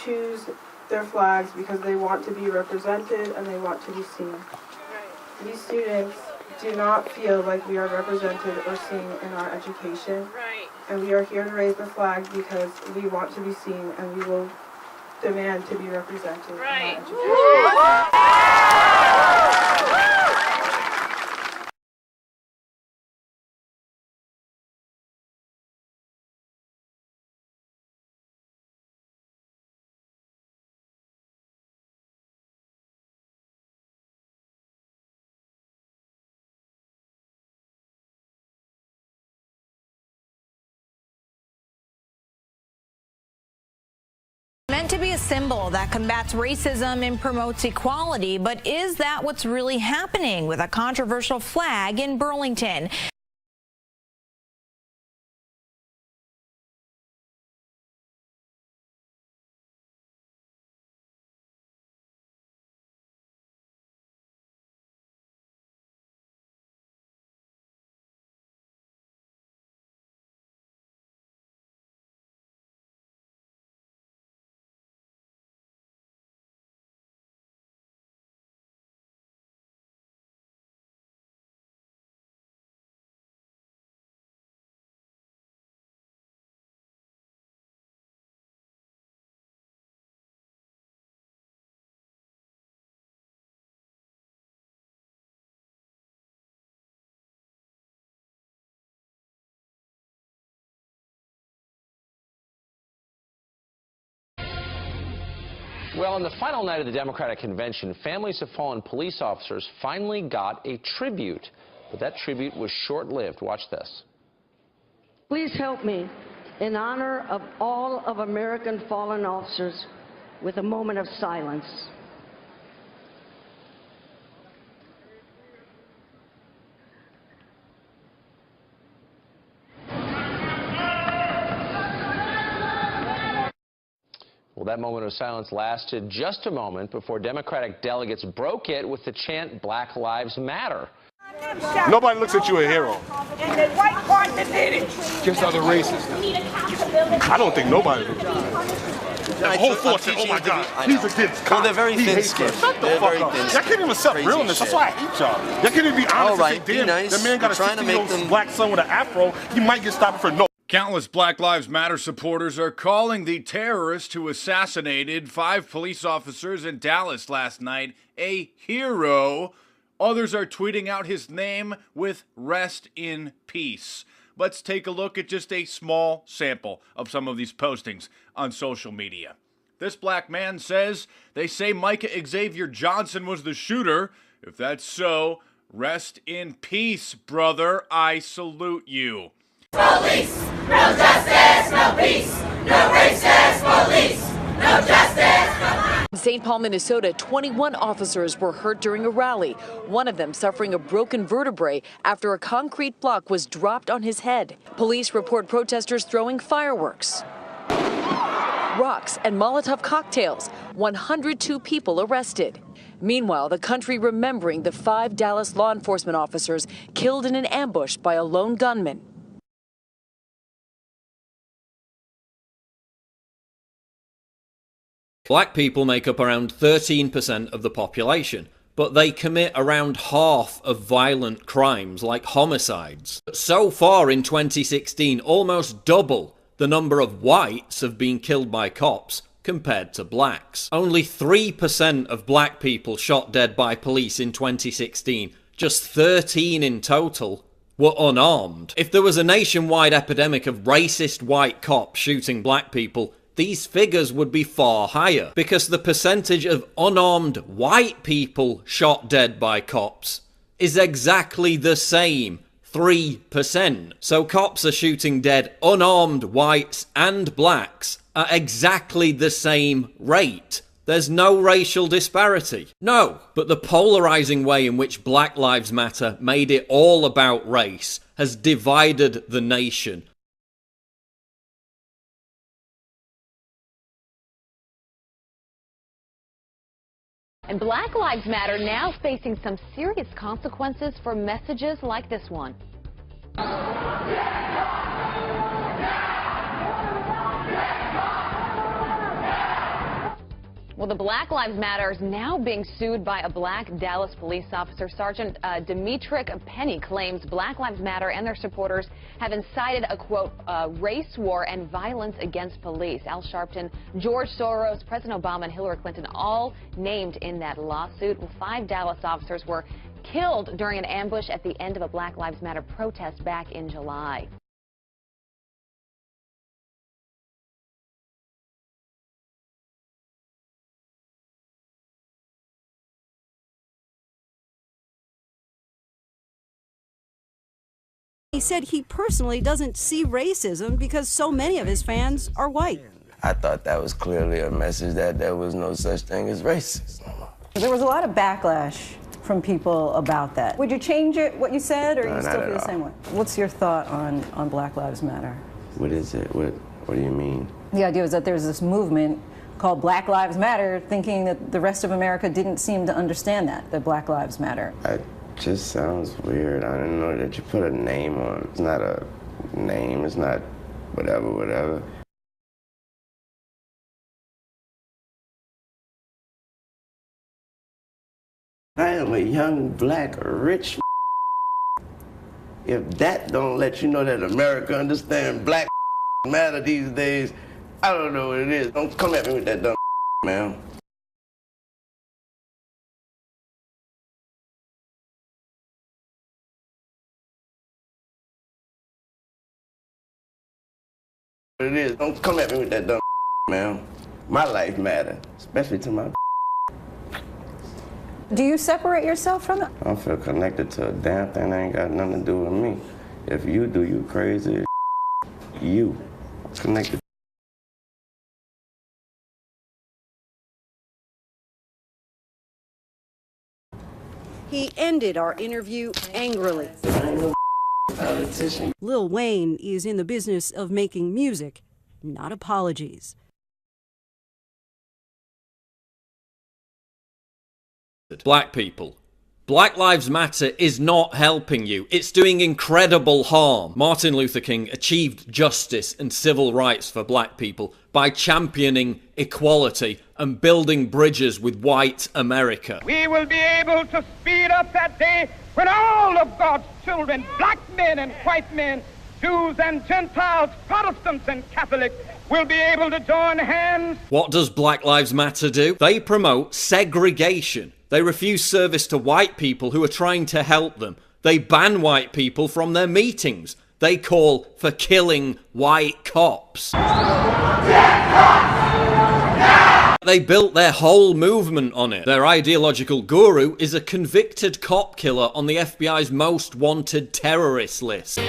choose their flags because they want to be represented and they want to be seen. These students do not feel like we are represented or seen in our education. And we are here to raise the flag because we want to be seen and we will demand to be represented in our education. Meant to be a symbol that combats racism and promotes equality, but is that what's really happening with a controversial flag in Burlington? Well, on the final night of the Democratic convention, families of fallen police officers finally got a tribute. But that tribute was short-lived. Watch this. Please help me in honor of all of American fallen officers with a moment of silence. Well, that moment of silence lasted just a moment before Democratic delegates broke it with the chant, "Black Lives Matter." Nobody looks at you a hero. And the white part that did it. Just other races. I don't think nobody. The whole force said, oh my God, he's against cops. Well, they're very thin-skinned. Shut the fuck up. Y'all can't even accept realness. That's why I hate y'all. Y'all can't even be honest All right, and say, be damn, nice. that man got a We're trying to make 60-year-old them black son with an afro. You might get stopped for no. Countless Black Lives Matter supporters are calling the terrorist who assassinated 5 police officers in Dallas last night a hero. Others are tweeting out his name with "Rest in Peace." Let's take a look at just a small sample of some of these postings on social media. This black man says, "They say Micah Xavier Johnson was the shooter. If that's so, rest in peace, brother. I salute you." Police, no justice, no peace. No racist police, no justice, no peace. In St. Paul, Minnesota, 21 officers were hurt during a rally, one of them suffering a broken vertebrae after a concrete block was dropped on his head. Police report protesters throwing fireworks, rocks, and Molotov cocktails. 102 people arrested. Meanwhile, the country remembering the 5 Dallas law enforcement officers killed in an ambush by a lone gunman. Black people make up around 13% of the population, but they commit around half of violent crimes like homicides. So far in 2016, almost double the number of whites have been killed by cops compared to blacks. Only 3% of black people shot dead by police in 2016, just 13 in total were unarmed. If there was a nationwide epidemic of racist white cops shooting black people, these figures would be far higher, because the percentage of unarmed white people shot dead by cops is exactly the same, 3%. So cops are shooting dead unarmed whites and blacks at exactly the same rate. There's no racial disparity. No, but the polarizing way in which Black Lives Matter made it all about race has divided the nation. And Black Lives Matter now facing some serious consequences for messages like this one. Well, the Black Lives Matter is now being sued by a black Dallas police officer. Sergeant Demetric Penny claims Black Lives Matter and their supporters have incited a, quote, race war and violence against police. Al Sharpton, George Soros, President Obama, and Hillary Clinton all named in that lawsuit. Well, 5 Dallas officers were killed during an ambush at the end of a Black Lives Matter protest back in July. He said he personally doesn't see racism because so many of his fans are white. I thought that was clearly a message that there was no such thing as racism. There was a lot of backlash from people about that. Would you change it, what you said, or you still feel the same way? What's your thought on Black Lives Matter? What is it? What do you mean? The idea was that there's this movement called Black Lives Matter, thinking that the rest of America didn't seem to understand that Black Lives Matter. It just sounds weird. I didn't know that you put a name on. It's not a name. It's not whatever. I am a young, black, rich. If that don't let you know that America understands Black matter these days, I don't know what it is. Don't come at me with that dumb man. It is. Don't come at me with that dumb man. My life matter, especially to my. Do you separate yourself from it? I don't feel connected to a damn thing that ain't got nothing to do with me. If you do, you crazy. You connected. He ended our interview angrily. Lil Wayne is in the business of making music, not apologies. Black people. Black Lives Matter is not helping you. It's doing incredible harm. Martin Luther King achieved justice and civil rights for black people by championing equality and building bridges with white America. We will be able to speed up that day when all of God's children, black men and white men, Jews and Gentiles, Protestants and Catholics, will be able to join hands. What does Black Lives Matter do? They promote segregation. They refuse service to white people who are trying to help them. They ban white people from their meetings. They call for killing white cops. They built their whole movement on it. Their ideological guru is a convicted cop killer on the FBI's most wanted terrorist list.